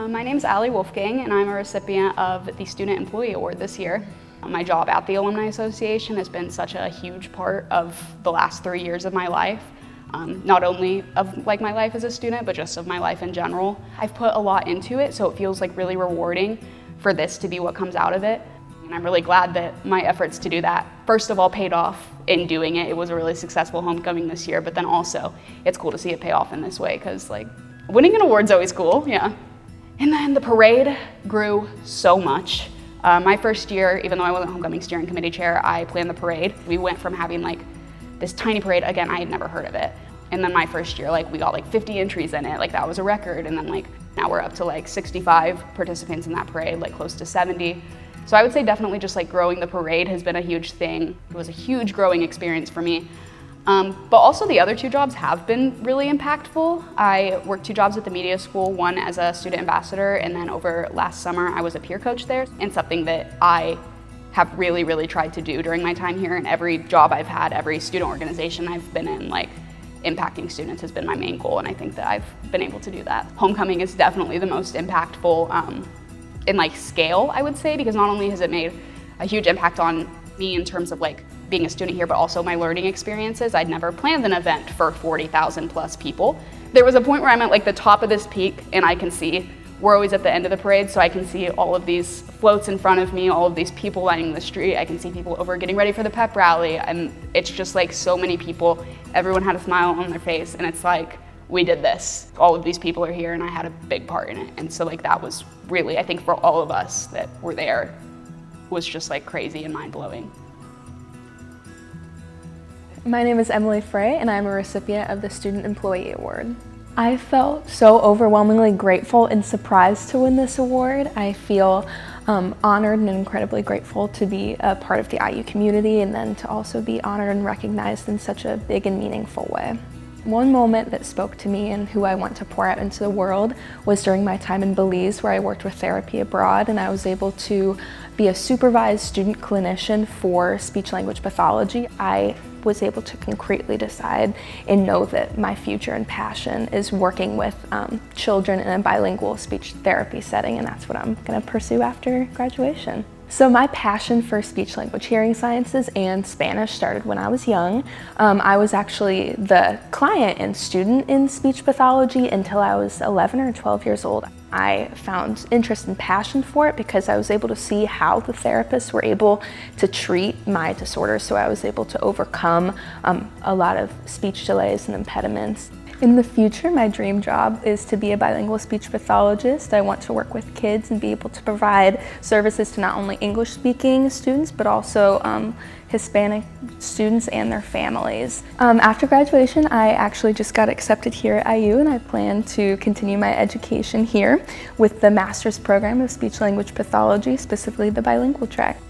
My name's Wolfgang, and I'm a recipient of the Student Employee Award this year. My job at the Alumni Association has been such a huge part of the last 3 years of my life. Not only of my life as a student, but just of my life in general. I've put a lot into it, so it feels really rewarding for this to be what comes out of it. And I'm really glad that my efforts to do that, first of all, paid off in doing it. It was a really successful homecoming this year, but then also it's cool to see it pay off in this way, because winning an award's always cool, yeah. And then the parade grew so much. My first year, even though I wasn't homecoming steering committee chair, I planned the parade. We went from having this tiny parade, again, I had never heard of it. And then my first year, we got 50 entries in it, that was a record. And then now we're up to 65 participants in that parade, close to 70. So I would say definitely just growing the parade has been a huge thing. It was a huge growing experience for me. But also the other 2 jobs have been really impactful. I worked 2 jobs at the media school, one as a student ambassador, and then over last summer I was a peer coach there. And something that I have really, really tried to do during my time here, and every job I've had, every student organization I've been in, impacting students has been my main goal, and I think that I've been able to do that. Homecoming is definitely the most impactful in scale, I would say, because not only has it made a huge impact on me in terms of being a student here, but also my learning experiences. I'd never planned an event for 40,000 plus people. There was a point where I'm at the top of this peak, and I can see, we're always at the end of the parade, so I can see all of these floats in front of me, all of these people lining the street. I can see people over getting ready for the pep rally, and it's just so many people. Everyone had a smile on their face, and it's we did this. All of these people are here, and I had a big part in it. And so that was really, I think for all of us that were there, was just crazy and mind-blowing. My name is Emily Frey, and I'm a recipient of the Student Employee Award. I felt so overwhelmingly grateful and surprised to win this award. I feel honored and incredibly grateful to be a part of the IU community, and then to also be honored and recognized in such a big and meaningful way. One moment that spoke to me and who I want to pour out into the world was during my time in Belize, where I worked with Therapy Abroad, and I was able to be a supervised student clinician for speech-language pathology. I was able to concretely decide and know that my future and passion is working with children in a bilingual speech therapy setting, and that's what I'm going to pursue after graduation. So my passion for speech-language hearing sciences and Spanish started when I was young. I was actually the client and student in speech pathology until I was 11 or 12 years old. I found interest and passion for it because I was able to see how the therapists were able to treat my disorder, so I was able to overcome a lot of speech delays and impediments. In the future, my dream job is to be a bilingual speech pathologist. I want to work with kids and be able to provide services to not only English-speaking students, but also Hispanic students and their families. After graduation, I actually just got accepted here at IU, and I plan to continue my education here with the master's program of speech-language pathology, specifically the bilingual track.